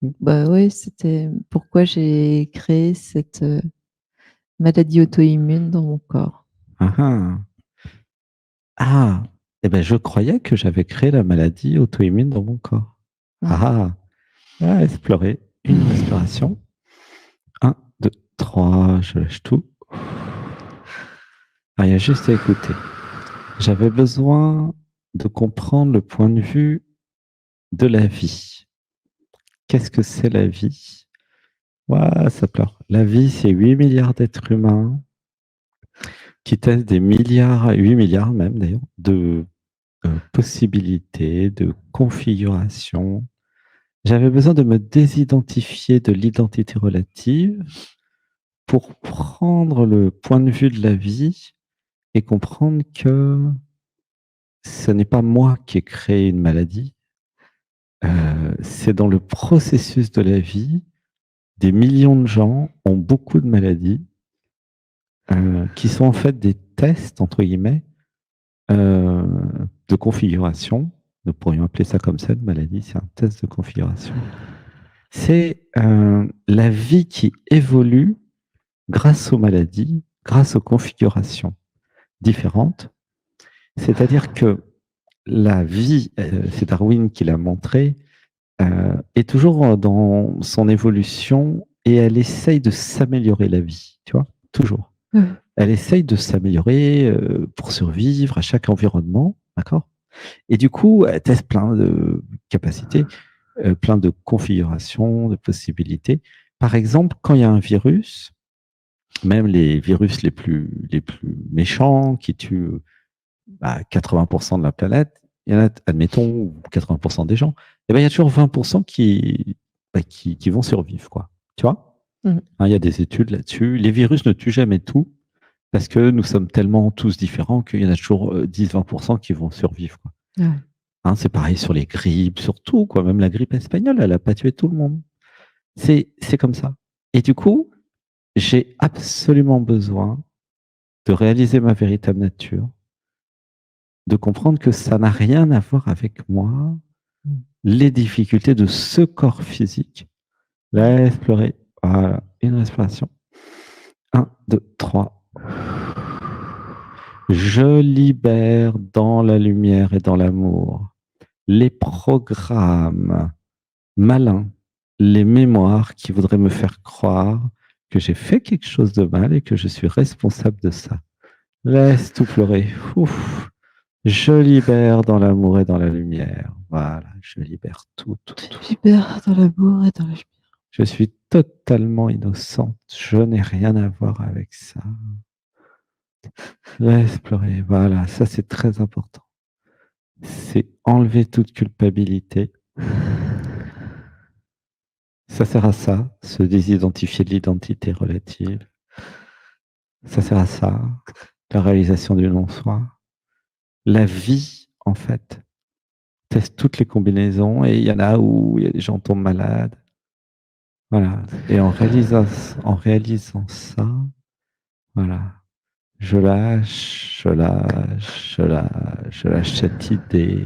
Bah oui, c'était pourquoi j'ai créé cette maladie auto-immune dans mon corps. Ah, ah. Ah, eh ben, je croyais que j'avais créé la maladie auto-immune dans mon corps. Ah. Ah, ah, explorer une respiration. Un, deux, trois, je lâche tout. Ah, il y a juste à écouter. J'avais besoin de comprendre le point de vue de la vie. Qu'est-ce que c'est la vie? Ouais, ça pleure. La vie, c'est 8 milliards d'êtres humains qui testent des milliards, 8 milliards même d'ailleurs, de possibilités, de configurations. J'avais besoin de me désidentifier de l'identité relative pour prendre le point de vue de la vie et comprendre que ce n'est pas moi qui ai créé une maladie, c'est dans le processus de la vie, des millions de gens ont beaucoup de maladies qui sont en fait des tests, entre guillemets, euh, de configuration. Nous pourrions appeler ça comme ça, une maladie, c'est un test de configuration. C'est la vie qui évolue grâce aux maladies, grâce aux configurations différentes. C'est-à-dire que la vie, c'est Darwin qui l'a montré, est toujours dans son évolution et elle essaye de s'améliorer la vie, tu vois, toujours. Elle essaye de s'améliorer pour survivre à chaque environnement, d'accord? Et du coup, elle teste plein de capacités, plein de configurations, de possibilités. Par exemple, quand il y a un virus, même les virus les plus méchants qui tuent 80% de la planète, il y en a, admettons, 80% des gens, et ben, il y a toujours 20% qui vont survivre, quoi. Tu vois? Hein, il y a des études là-dessus. Les virus ne tuent jamais tout parce que nous sommes tellement tous différents qu'il y en a toujours 10-20% qui vont survivre, quoi. Ouais. Hein, c'est pareil sur les grippes, sur tout, quoi. Même la grippe espagnole, elle n'a pas tué tout le monde. C'est comme ça. Et du coup, j'ai absolument besoin de réaliser ma véritable nature, de comprendre que ça n'a rien à voir avec moi, les difficultés de ce corps physique. Laisse pleurer. Voilà, une respiration. Un, deux, trois. Je libère dans la lumière et dans l'amour les programmes malins, les mémoires qui voudraient me faire croire que j'ai fait quelque chose de mal et que je suis responsable de ça. Laisse tout pleurer. Ouf. Je libère dans l'amour et dans la lumière. Voilà, je libère tout, tout, tout. Je libère dans l'amour et dans la lumière. Je suis totalement innocente. Je n'ai rien à voir avec ça. Laisse pleurer. Voilà, ça c'est très important. C'est enlever toute culpabilité. Ça sert à ça, se désidentifier de l'identité relative. Ça sert à ça, la réalisation du non-soi. La vie, en fait, teste toutes les combinaisons et il y en a où il y a des gens qui tombent malades. Voilà. Et en réalisant ça, voilà, je lâche, je lâche, je lâche, je lâche cette idée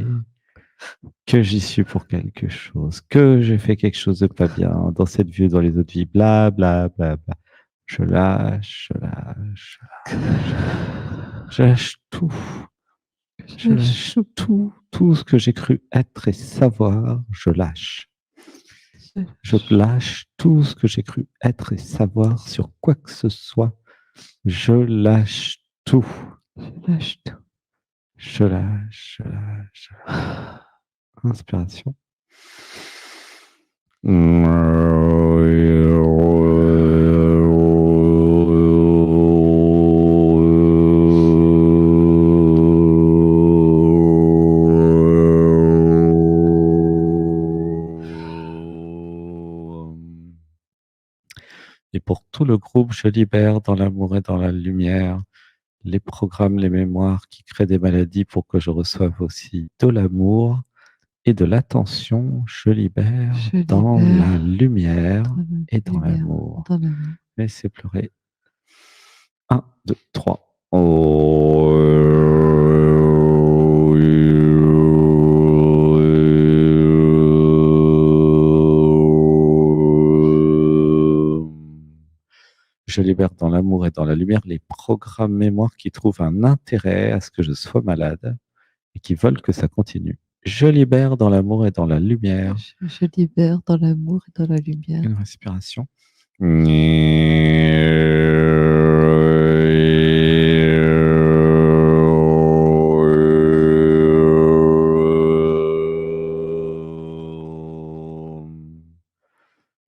que j'y suis pour quelque chose, que j'ai fait quelque chose de pas bien dans cette vie ou dans les autres vies, bla, bla, bla, bla. Je lâche, je lâche, je lâche, je lâche tout. Je lâche tout, tout ce que j'ai cru être et savoir, je lâche. Je lâche tout ce que j'ai cru être et savoir sur quoi que ce soit. Je lâche tout. Je lâche tout. Je lâche, je lâche, je lâche. Inspiration. Et pour tout le groupe, je libère dans l'amour et dans la lumière les programmes, les mémoires qui créent des maladies pour que je reçoive aussi de l'amour et de l'attention. Je libère dans la lumière et dans l'amour. Laissez pleurer. 1, 2, 3. Je libère dans l'amour et dans la lumière les programmes mémoire qui trouvent un intérêt à ce que je sois malade et qui veulent que ça continue. Je libère dans l'amour et dans la lumière. Je libère dans l'amour et dans la lumière. Une respiration.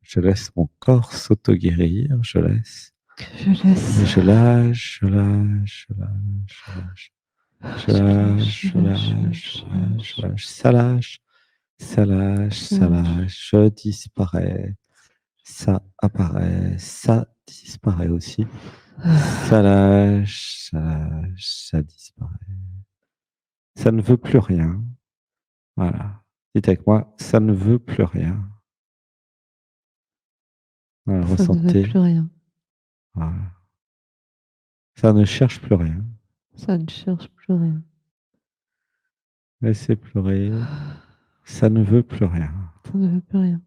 Je laisse mon corps s'auto-guérir, je laisse. Je laisse. Je lâche, je lâche, je lâche, je lâche. Je lâche, je lâche, je lâche, je lâche. Ça lâche, ça lâche, ça lâche. Je disparais. Ça apparaît, ça disparaît aussi. Ça lâche, ça lâche, ça disparaît. Ça ne veut plus rien. Voilà. Dites avec moi, ça ne veut plus rien. Voilà, Ça ressentez. ne veut plus rien. Voilà. Ça ne cherche plus rien. Ça ne cherche plus rien. Laissez pleurer. Ça ne veut plus rien. Ça ne veut plus rien.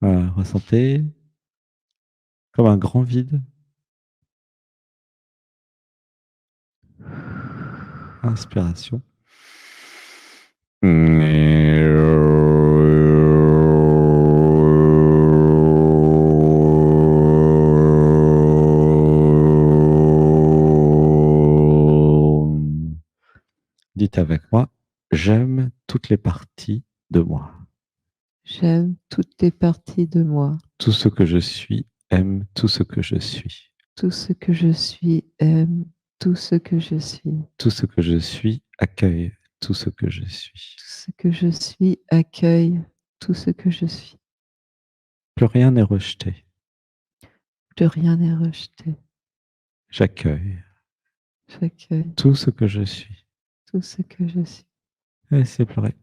Voilà, ressentez comme un grand vide. Inspiration. Dites avec moi, j'aime toutes les parties de moi. J'aime toutes les parties de moi. Tout ce que je suis aime tout ce que je suis. Tout ce que je suis aime tout ce que je suis. Tout ce que je suis accueille tout ce que je suis. Tout ce que je suis accueille tout ce que je suis. Plus rien n'est rejeté. Plus rien n'est rejeté. J'accueille J'accueille tout ce que je suis. tout ce que je suis. Laissez pleurer.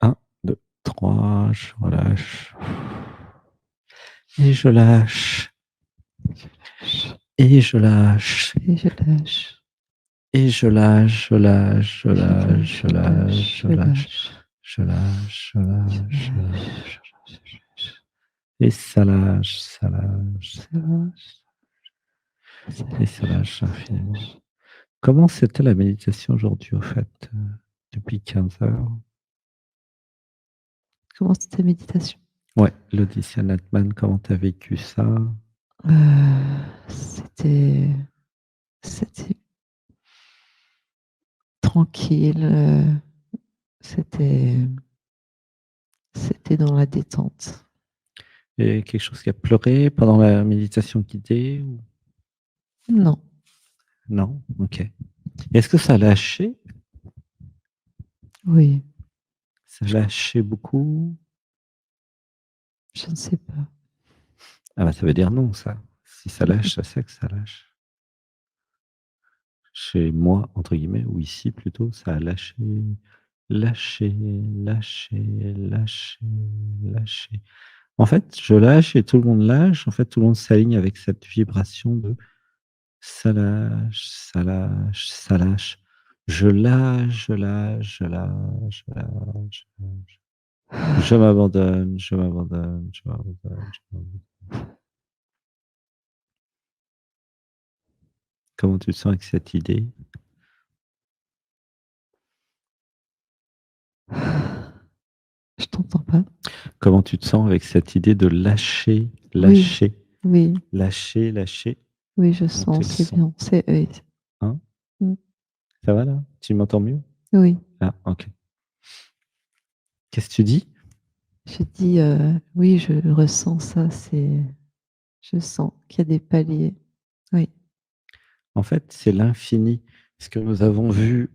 Un, deux, trois, je relâche. Et je lâche. Et je lâche. Et je lâche. Et je lâche, je lâche, je lâche, je lâche, je lâche. Je lâche, je lâche, je lâche. Et ça lâche, ça lâche. Ça lâche. Et ça lâche infiniment. Comment c'était la méditation aujourd'hui, au fait, depuis 15 heures? Comment c'était ta méditation? Ouais, l'Odyssée Natman, comment tu as vécu ça? C'était tranquille. C'était dans la détente. Et quelque chose qui a pleuré pendant la méditation guidée ou... Non. Non? Ok. Est-ce que ça a lâché? Oui. Ça a lâché beaucoup? Je ne sais pas. Ah bah ça veut dire non, ça. Si ça lâche, ça sait que ça lâche. Chez moi, entre guillemets, ou ici plutôt, ça a lâché, lâché, lâché, lâché, lâché. En fait, je lâche et tout le monde lâche. En fait, tout le monde s'aligne avec cette vibration de ça lâche, ça lâche, ça lâche. Je lâche, je lâche, je lâche, je lâche, je lâche. Je m'abandonne, je m'abandonne, je m'abandonne, je m'abandonne. Comment tu te sens avec cette idée? Je t'entends pas. Comment tu te sens avec cette idée de lâcher, lâcher, Oui. lâcher, lâcher? Oui, je Comment tu sens, le c'est bien. C'est oui. Hein? Mm. Ça va là? Tu m'entends mieux? Oui. Ah, ok. Qu'est-ce que tu dis? Je dis, oui, je ressens ça, je sens qu'il y a des paliers. Oui. En fait, c'est l'infini. Ce que nous avons vu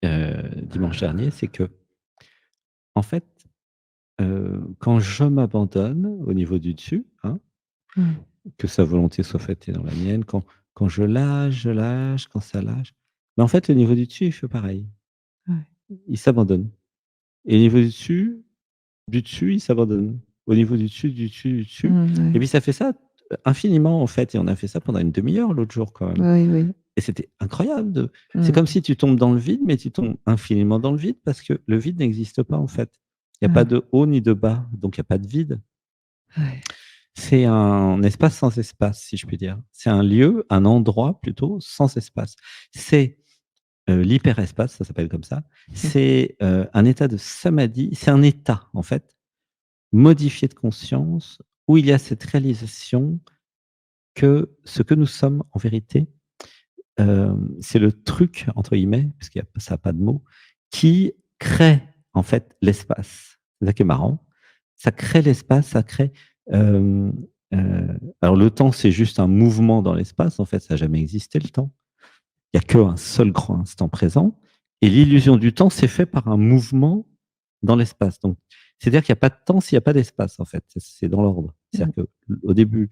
euh, dimanche dernier, c'est que, en fait, quand je m'abandonne au niveau du dessus, hein, Mmh. que sa volonté soit faite et dans la mienne, quand je lâche, quand ça lâche, mais en fait, au niveau du dessus, il fait pareil. Ouais. Il s'abandonne. Et au niveau du dessus, il s'abandonne. Au niveau du dessus, du dessus, du dessus. Et Ouais. puis ça fait ça infiniment, en fait. Et on a fait ça pendant une demi-heure l'autre jour, quand même. Oui, oui. Et c'était incroyable. C'est comme Mmh. si tu tombes dans le vide, mais tu tombes infiniment dans le vide parce que le vide n'existe pas, en fait. Il n'y a pas Ouais. de haut ni de bas, donc il n'y a pas de vide. Ouais. C'est un espace sans espace, si je puis dire. C'est un lieu, un endroit plutôt, sans espace. C'est l'hyperespace, ça s'appelle comme ça. C'est un état de samadhi, c'est un état, en fait, modifié de conscience, où il y a cette réalisation que ce que nous sommes, en vérité, c'est le truc, entre guillemets, parce que ça n'a pas de mots, qui crée, en fait, l'espace. C'est ça qui est marrant. Ça crée l'espace, ça crée... euh, alors, le temps, c'est juste un mouvement dans l'espace. En fait, ça n'a jamais existé, le temps. Il n'y a qu'un seul grand instant présent. Et l'illusion du temps, c'est fait par un mouvement dans l'espace. Donc, c'est-à-dire qu'il n'y a pas de temps s'il n'y a pas d'espace, en fait. C'est dans l'ordre. Mmh. C'est-à-dire qu'au début,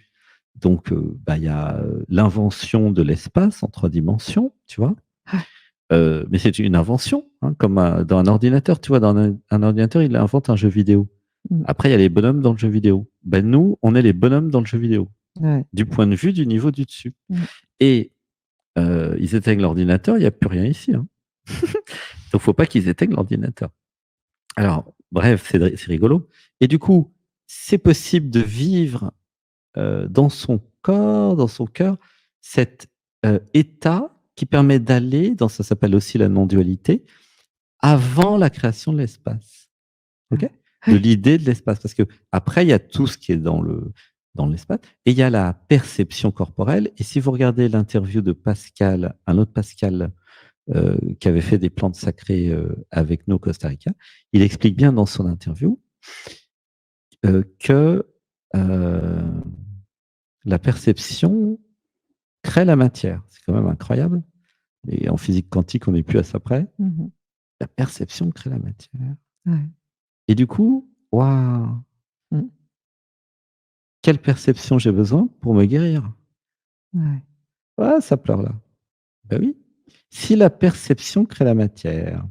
donc, bah, il y a l'invention de l'espace en 3 dimensions, tu vois. Ouais. Mais c'est une invention, hein, comme dans un ordinateur. Tu vois, dans un ordinateur, il invente un jeu vidéo. Mmh. Après, il y a les bonhommes dans le jeu vidéo. Ben, nous, on est les bonhommes dans le jeu vidéo, Ouais. du point de vue du niveau du dessus. Mmh. Et ils éteignent l'ordinateur, il n'y a plus rien ici, hein. Donc, faut pas qu'ils éteignent l'ordinateur. Alors, bref, c'est rigolo. Et du coup, c'est possible de vivre dans son corps, dans son cœur, cet état qui permet d'aller, ça s'appelle aussi la non-dualité, avant la création de l'espace. Ok? De Ouais. l'idée de l'espace. Parce que après, il y a tout ce qui est dans l'espace, et il y a la perception corporelle. Et si vous regardez l'interview de Pascal, un autre Pascal, qui avait fait des plantes sacrées avec nous au Costa Rica, il explique bien dans son interview que la perception crée la matière. C'est quand même incroyable. Et en physique quantique, on n'est plus à ça près. Mmh. La perception crée la matière. Ouais. Et du coup, waouh, Mmh. quelle perception j'ai besoin pour me guérir? Ouais. Ah, ça pleure là. Ben oui. Si la perception crée la matière,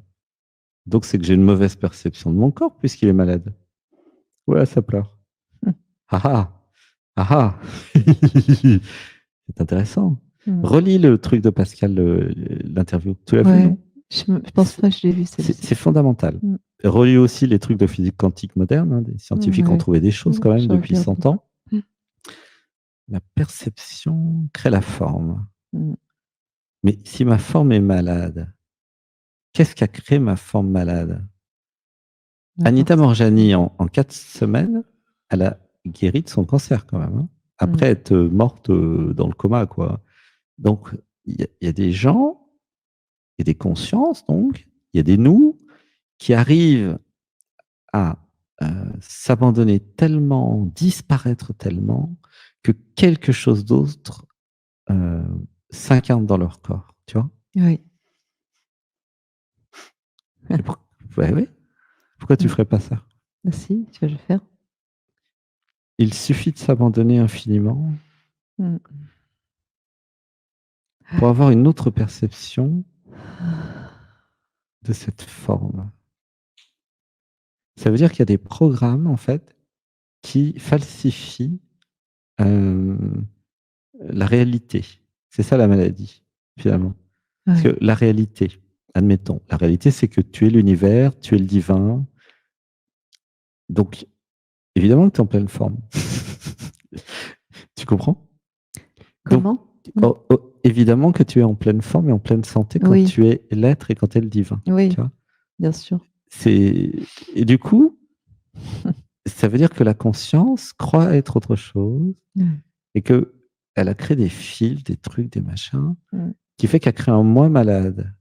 donc c'est que j'ai une mauvaise perception de mon corps puisqu'il est malade. Ouais, ça pleure. Mmh. Ah ah, ah ah. C'est intéressant. Mmh. Relis le truc de Pascal, l'interview. Tu l'as vu, Ouais. non? Je pense pas que je l'ai vue celle-ci. C'est fondamental. Mmh. Relis aussi les trucs de physique quantique moderne, hein. Des scientifiques ont Ouais. trouvé des choses quand même Je depuis regarde. 100 ans. Mmh. La perception crée la forme. Mmh. Mais si ma forme est malade, qu'est-ce qui a créé ma forme malade? La Anita force. Morjani, en 4 semaines, elle a guéri de son cancer quand même, hein. Mmh. Après être morte dans le coma, quoi. Donc, il y a des gens, il y a des consciences, donc, il y a des nous qui arrivent à s'abandonner tellement, disparaître tellement, que quelque chose d'autre euh, s'incarne dans leur corps. Tu vois? Oui. Et ouais, ouais. Pourquoi tu Mmh. ferais pas ça? Bah si, tu vas le faire. Il suffit de s'abandonner infiniment Mmh. pour Ouais. avoir une autre perception de cette forme. Ça veut dire qu'il y a des programmes, en fait, qui falsifient euh, la réalité. C'est ça la maladie, finalement. Parce Ouais. que la réalité, admettons, la réalité, c'est que tu es l'univers, tu es le divin. Donc, évidemment que tu es en pleine forme. Tu comprends? Donc, Comment? Mmh. évidemment que tu es en pleine forme et en pleine santé quand Oui. tu es l'être et quand tu es le divin. Oui, Tu vois? bien sûr. Et du coup, ça veut dire que la conscience croit être autre chose Ouais. et que elle a créé des fils, des trucs, des machins, Mmh. qui fait qu'elle crée un moi malade.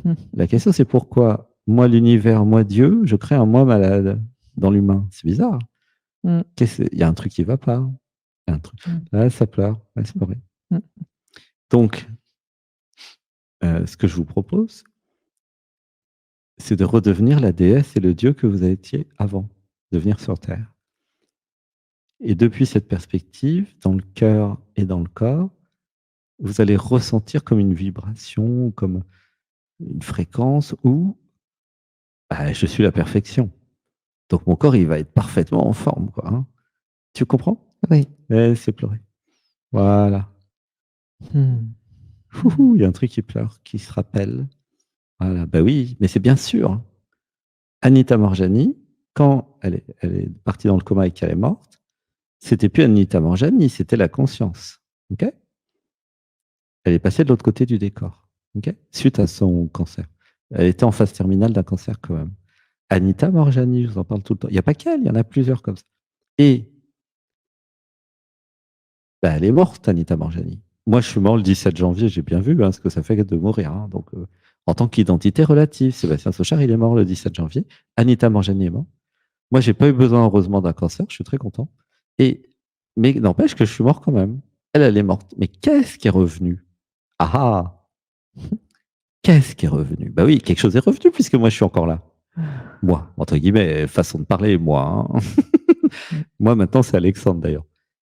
Mmh. La question, c'est pourquoi moi l'univers, moi Dieu, je crée un moi malade dans l'humain. C'est bizarre. Mmh. Il y a un truc qui ne va pas. Il y a un truc. Mmh. Là, ça pleure. Là, c'est pleurer. Mmh. Donc, ce que je vous propose, c'est de redevenir la déesse et le Dieu que vous étiez avant de venir sur Terre. Et depuis cette perspective, dans le cœur et dans le corps, vous allez ressentir comme une vibration, comme une fréquence où je suis la perfection. Donc mon corps, il va être parfaitement en forme, quoi. Hein. Tu comprends? Oui. C'est pleurer. Voilà. Il y a un truc qui pleure, qui se rappelle. Voilà. Bah oui, mais c'est bien sûr. Anita Morjani, quand elle est partie dans le coma et qu'elle est morte, c'était plus Anita Morjani, c'était la conscience. Ok? Elle est passée de l'autre côté du décor. Ok? Suite à son cancer. Elle était en phase terminale d'un cancer quand même. Anita Morjani, je vous en parle tout le temps. Il n'y a pas qu'elle, il y en a plusieurs comme ça. Et elle est morte, Anita Morjani. Moi, je suis mort le 17 janvier, j'ai bien vu ce que ça fait de mourir. Hein. Donc, en tant qu'identité relative, Sébastien Sochard, il est mort le 17 janvier. Anita Morjani est morte. Moi, j'ai pas eu besoin, heureusement, d'un cancer. Je suis très content. Mais n'empêche que je suis mort quand même. Elle est morte. Mais qu'est-ce qui est revenu? Ah! Qu'est-ce qui est revenu? Bah oui, quelque chose est revenu puisque moi, je suis encore là. Moi, entre guillemets, façon de parler, moi. Hein. Moi, maintenant, c'est Alexandre, d'ailleurs.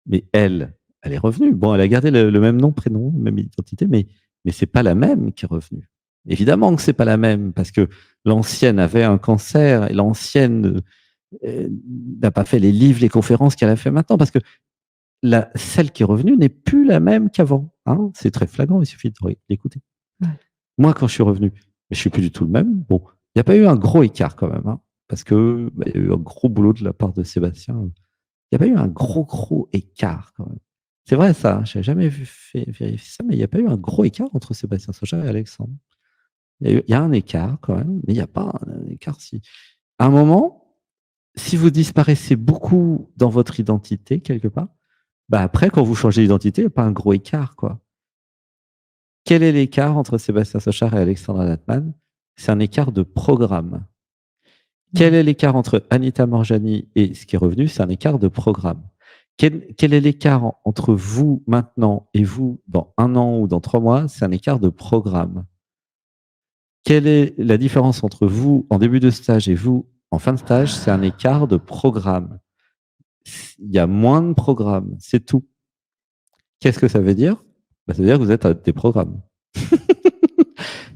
Mais elle est revenue. Bon, elle a gardé le même nom, prénom, même identité, mais c'est pas la même qui est revenue. Évidemment que c'est pas la même, parce que l'ancienne avait un cancer et l'ancienne n'a pas fait les livres, les conférences qu'elle a fait maintenant, parce que celle qui est revenue n'est plus la même qu'avant. Hein. C'est très flagrant, il suffit d'écouter. Ouais. Moi, quand je suis revenu, je suis plus du tout le même. Bon, il n'y a pas eu un gros écart quand même, hein, parce que il y a eu un gros boulot de la part de Sébastien. Il n'y a pas eu un gros écart quand même. C'est vrai ça, je n'ai jamais vérifier ça, mais il n'y a pas eu un gros écart entre Sébastien Sochard et Alexandre. Il y a un écart quand même, mais il n'y a pas un écart si. À un moment, si vous disparaissez beaucoup dans votre identité quelque part, après, quand vous changez d'identité, il n'y a pas un gros écart, quoi. Quel est l'écart entre Sébastien Sochard et Alexandre Adatman? C'est un écart de programme. Quel est l'écart entre Anita Morjani et ce qui est revenu? C'est un écart de programme. Quel est l'écart entre vous maintenant et vous dans 1 an ou dans 3 mois? C'est un écart de programme. Quelle est la différence entre vous en début de stage et vous en fin de stage? C'est un écart de programme. Il y a moins de programmes, c'est tout. Qu'est-ce que ça veut dire? Ça veut dire que vous êtes des programmes.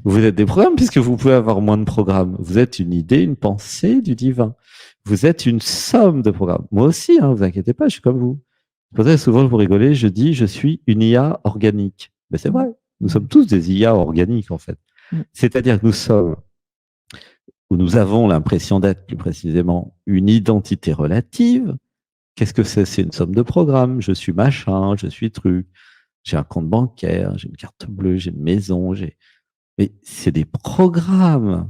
Vous êtes des programmes puisque vous pouvez avoir moins de programmes. Vous êtes une idée, une pensée du divin. Vous êtes une somme de programmes. Moi aussi, hein, vous inquiétez pas, je suis comme vous. Peut-être souvent, vous rigolez, je dis, je suis une IA organique. Mais c'est vrai, nous sommes tous des IA organiques, en fait. C'est-à-dire que nous sommes, ou nous avons l'impression d'être, plus précisément, une identité relative. Qu'est-ce que c'est? C'est une somme de programmes. Je suis machin, je suis truc. J'ai un compte bancaire, j'ai une carte bleue, j'ai une maison, mais c'est des programmes.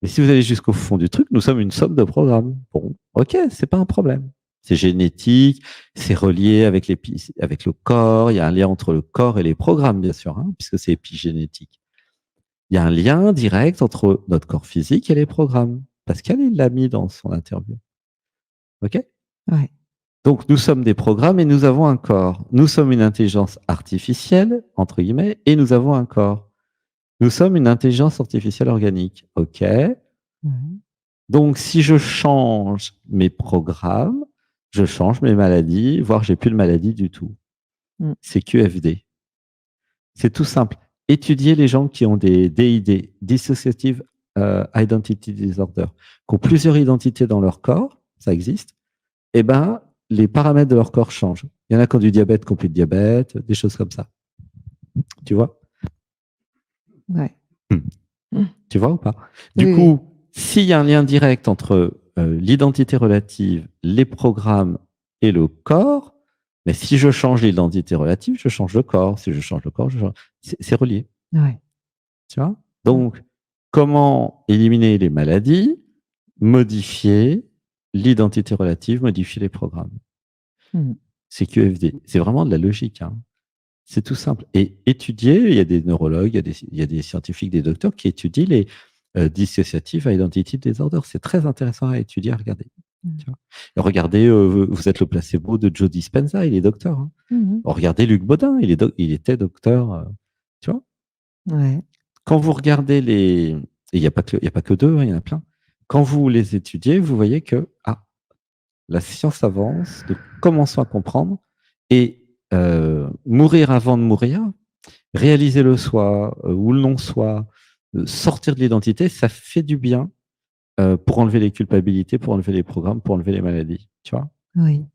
Mais si vous allez jusqu'au fond du truc, nous sommes une somme de programmes. Bon, ok, c'est pas un problème. C'est génétique, c'est relié avec le corps. Il y a un lien entre le corps et les programmes, bien sûr, hein, puisque c'est épigénétique. Il y a un lien direct entre notre corps physique et les programmes. Pascal, il l'a mis dans son interview. Ok? Ouais. Donc, nous sommes des programmes et nous avons un corps. Nous sommes une intelligence artificielle, entre guillemets, et nous avons un corps. Nous sommes une intelligence artificielle organique. OK. Donc, si je change mes programmes, je change mes maladies, voire j'ai plus de maladie du tout. C'est QFD. C'est tout simple. Étudiez les gens qui ont des DID, Dissociative Identity Disorder, qui ont plusieurs identités dans leur corps, ça existe, et les paramètres de leur corps changent. Il y en a qui ont du diabète, qui n'ont plus de diabète, des choses comme ça. Tu vois? Ouais. Tu vois ou pas? Du coup, s'il y a un lien direct entre l'identité relative, les programmes et le corps, mais si je change l'identité relative, je change le corps. Si je change le corps, c'est relié. Ouais. Tu vois? Donc, comment éliminer les maladies? Modifier l'identité relative, modifier les programmes. C'est QFD. C'est vraiment de la logique. Hein. C'est tout simple. Et étudier, il y a des neurologues, il y a des scientifiques, des docteurs qui étudient Dissociative Identity Disorder. C'est très intéressant à étudier, à regarder. Mmh. Tu vois. Et regardez, vous êtes le placebo de Joe Dispenza, il est docteur. Hein. Mmh. Regardez Luc Baudin, il était docteur. Tu vois. Ouais. Quand vous regardez les... Il n'y a pas que deux, hein, il y en a plein. Quand vous les étudiez, vous voyez que la science avance, nous commençons à comprendre. Et mourir avant de mourir, réaliser le soi ou le non-soi, sortir de l'identité, ça fait du bien pour enlever les culpabilités, pour enlever les programmes, pour enlever les maladies. Tu vois. Oui.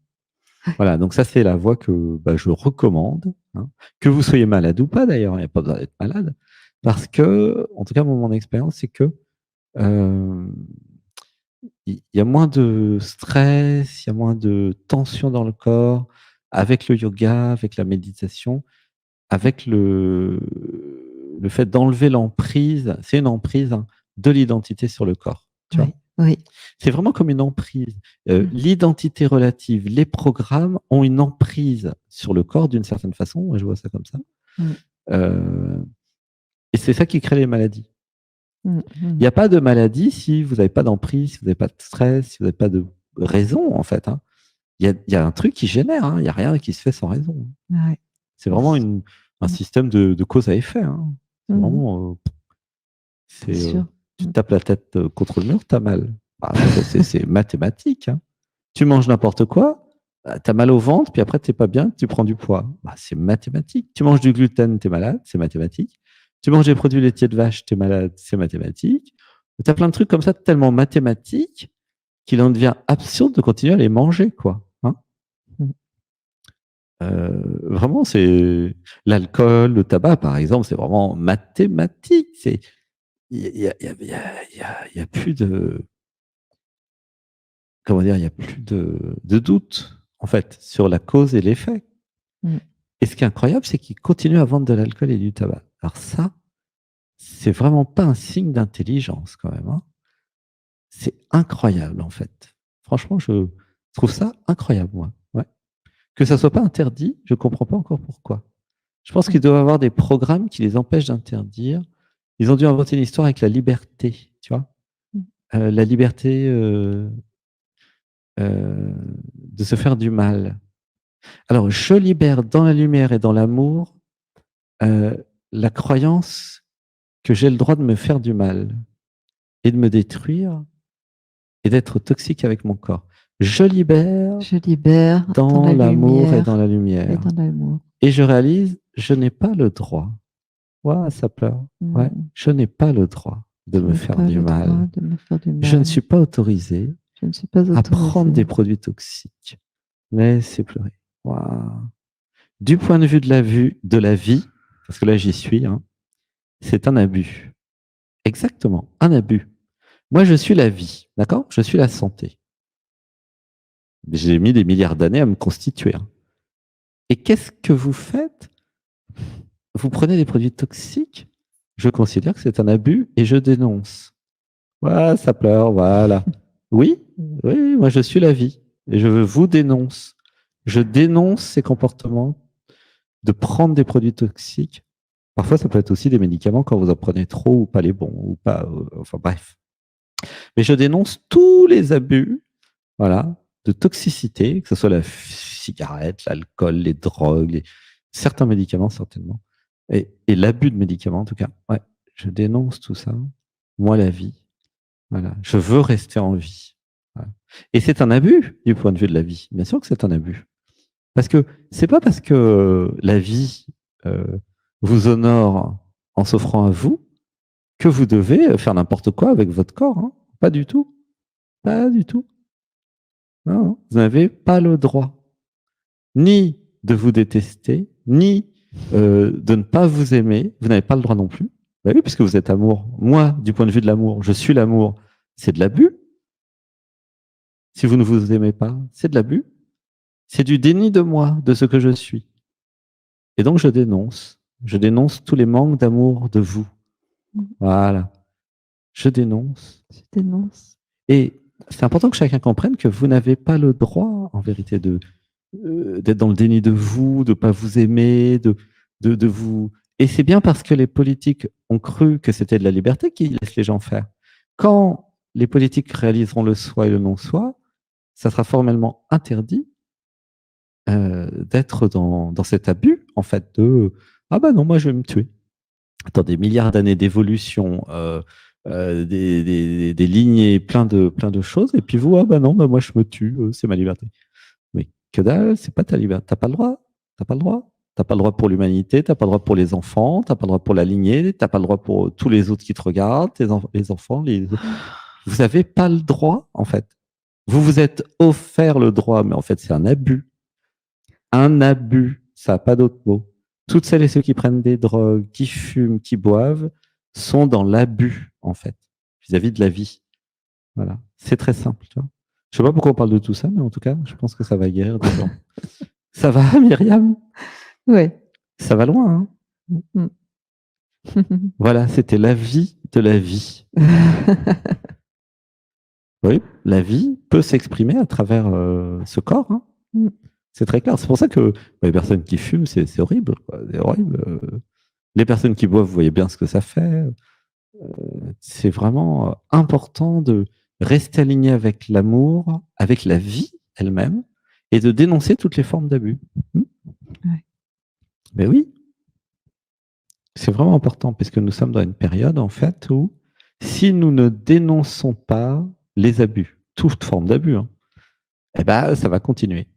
Voilà, donc ça, c'est la voie que je recommande. Hein. Que vous soyez malade ou pas, d'ailleurs, il n'y a pas besoin d'être malade. Parce que, en tout cas, mon expérience, c'est que il y a moins de stress, il y a moins de tension dans le corps avec le yoga, avec la méditation, avec le fait d'enlever l'emprise, c'est une emprise hein, de l'identité sur le corps. Tu vois. Oui. C'est vraiment comme une emprise. L'identité relative, les programmes ont une emprise sur le corps d'une certaine façon. Moi, je vois ça comme ça. Et c'est ça qui crée les maladies. Il n'y a pas de maladie si vous n'avez pas d'emprise, si vous n'avez pas de stress, si vous n'avez pas de raison, en fait. Hein. Il y a un truc qui génère. Hein. Il n'y a rien qui se fait sans raison. Ouais. C'est vraiment un système de cause à effet. Hein. C'est vraiment... tu tapes la tête contre le mur, tu as mal. C'est mathématique. Hein. Tu manges n'importe quoi, tu as mal au ventre, puis après, tu n'es pas bien, tu prends du poids. C'est mathématique. Tu manges du gluten, tu es malade, c'est mathématique. Tu manges des produits laitiers de vache, tu es malade, c'est mathématique. Tu as plein de trucs comme ça, tellement mathématiques, qu'il en devient absurde de continuer à les manger, quoi. Hein. Vraiment, c'est l'alcool, le tabac, par exemple, c'est vraiment mathématique. Il y a plus de... Comment dire, il n'y a plus de doute, en fait, sur la cause et l'effet. Et ce qui est incroyable, c'est qu'ils continuent à vendre de l'alcool et du tabac. Alors ça, c'est vraiment pas un signe d'intelligence, quand même. Hein. C'est incroyable, en fait. Franchement, je trouve ça incroyable, moi. Ouais. Que ça soit pas interdit, je comprends pas encore pourquoi. Je pense qu'ils doivent avoir des programmes qui les empêchent d'interdire. Ils ont dû inventer une histoire avec la liberté, tu vois. La liberté de se faire du mal. Alors, je libère dans la lumière et dans l'amour la croyance que j'ai le droit de me faire du mal et de me détruire et d'être toxique avec mon corps. Je libère dans l'amour et dans la lumière. Et je réalise, je n'ai pas le droit. Ouais, ça pleure. Ouais, je n'ai pas le droit de me faire du mal. Je ne suis pas autorisé à prendre des produits toxiques. Laissez pleurer. Wow. Du point de vue de la vie, parce que là j'y suis, hein, c'est un abus. Exactement, un abus. Moi je suis la vie, d'accord? Je suis la santé. J'ai mis des milliards d'années à me constituer. Hein. Et qu'est-ce que vous faites? Vous prenez des produits toxiques, je considère que c'est un abus et je dénonce. Voilà, ça pleure, voilà. Oui, oui, moi je suis la vie et je vous dénonce. Je dénonce ces comportements de prendre des produits toxiques. Parfois, ça peut être aussi des médicaments quand vous en prenez trop ou pas les bons, ou pas, enfin bref. Mais je dénonce tous les abus, voilà, de toxicité, que ce soit la cigarette, l'alcool, les drogues, certains médicaments certainement, et l'abus de médicaments en tout cas. Ouais, je dénonce tout ça. Moi, la vie, voilà, je veux rester en vie. Voilà. Et c'est un abus du point de vue de la vie. Bien sûr que c'est un abus. Parce que c'est pas parce que la vie vous honore en s'offrant à vous que vous devez faire n'importe quoi avec votre corps. Hein. Pas du tout. Pas du tout. Non, vous n'avez pas le droit ni de vous détester, ni de ne pas vous aimer. Vous n'avez pas le droit non plus. Bah oui, puisque vous êtes amour. Moi, du point de vue de l'amour, je suis l'amour. C'est de l'abus. Si vous ne vous aimez pas, c'est de l'abus. C'est du déni de moi, de ce que je suis. Et donc, je dénonce. Je dénonce tous les manques d'amour de vous. Voilà. Je dénonce. Et c'est important que chacun comprenne que vous n'avez pas le droit, en vérité, d'être dans le déni de vous, de ne pas vous aimer, de vous Et c'est bien parce que les politiques ont cru que c'était de la liberté qu'ils laissent les gens faire. Quand les politiques réaliseront le soi et le non-soi, ça sera formellement interdit d'être dans cet abus, en fait, de « Ah bah non, moi je vais me tuer ». Dans des milliards d'années d'évolution, des lignées, plein de choses, et puis vous, ah bah non, bah moi je me tue, c'est ma liberté. Mais que dalle, c'est pas ta liberté, t'as pas le droit, t'as pas le droit. T'as pas le droit pour l'humanité, t'as pas le droit pour les enfants, t'as pas le droit pour la lignée, t'as pas le droit pour tous les autres qui te regardent, les enfants, vous avez pas le droit, en fait. Vous vous êtes offert le droit, mais en fait, c'est un abus. Un abus, ça n'a pas d'autre mot. Toutes celles et ceux qui prennent des drogues, qui fument, qui boivent, sont dans l'abus, en fait, vis-à-vis de la vie. Voilà. C'est très simple, tu vois. Je sais pas pourquoi on parle de tout ça, mais en tout cas, je pense que ça va guérir des gens. Ça va, Myriam? Ouais. Ça va loin, hein? Mmh. Voilà, c'était la vie de la vie. Oui, la vie peut s'exprimer à travers ce corps, hein. Mmh. C'est très clair. C'est pour ça que les personnes qui fument, c'est horrible, quoi. C'est horrible. Les personnes qui boivent, vous voyez bien ce que ça fait. C'est vraiment important de rester aligné avec l'amour, avec la vie elle-même, et de dénoncer toutes les formes d'abus. Ouais. Mais oui, c'est vraiment important, parce que nous sommes dans une période, en fait, où si nous ne dénonçons pas les abus, toute forme d'abus, hein, eh ben, ça va continuer.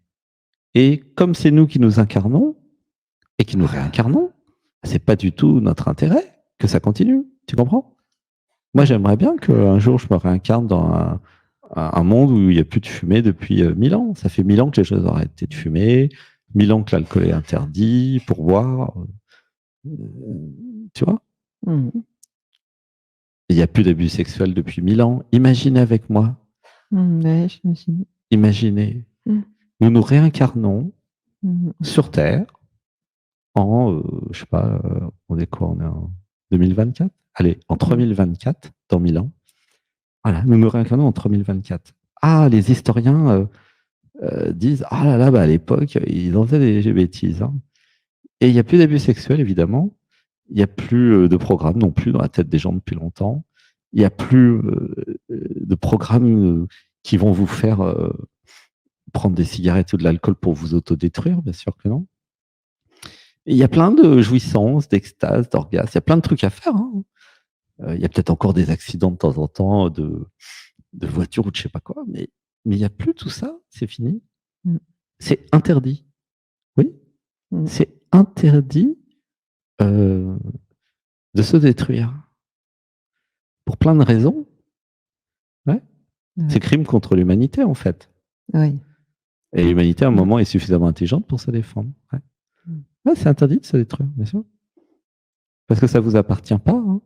Et comme c'est nous qui nous incarnons et qui nous réincarnons, c'est pas du tout notre intérêt que ça continue. Tu comprends? Moi, j'aimerais bien qu'un jour, je me réincarne dans un monde où il n'y a plus de fumée depuis 1000 ans. Ça fait 1000 ans que les gens ont arrêté de fumer, 1000 ans que l'alcool est interdit pour boire. Tu vois? Mmh. Il n'y a plus d'abus sexuels depuis 1000 ans. Imaginez avec moi. Ouais, j'imagine. Imaginez. Mmh. Nous nous réincarnons Mmh. sur Terre en, je sais pas, on est quoi? On est en 2024? Allez, en 3024, dans 1000 ans. Voilà, nous nous réincarnons en 3024. Ah, les historiens disent « Ah là là, bah, à l'époque, ils en faisaient des bêtises. Hein. » Et il n'y a plus d'abus sexuels, évidemment. Il n'y a plus de programme non plus dans la tête des gens depuis longtemps. Il n'y a plus de programmes qui vont vous faire prendre des cigarettes ou de l'alcool pour vous autodétruire, bien sûr que non. Et il y a plein de jouissances, d'extase, d'orgasme. Il y a plein de trucs à faire. Hein. Il y a peut-être encore des accidents de temps en temps de voiture ou de je sais pas quoi, mais il n'y a plus tout ça, c'est fini. Mmh. C'est interdit. Oui, Mmh. c'est interdit de se détruire. Pour plein de raisons. Ouais. Ouais. C'est crime contre l'humanité, en fait. Oui. Et l'humanité, à un moment, est suffisamment intelligente pour se défendre. Ouais. Ouais, c'est interdit de se détruire, bien sûr. Parce que ça ne vous appartient pas. Hein.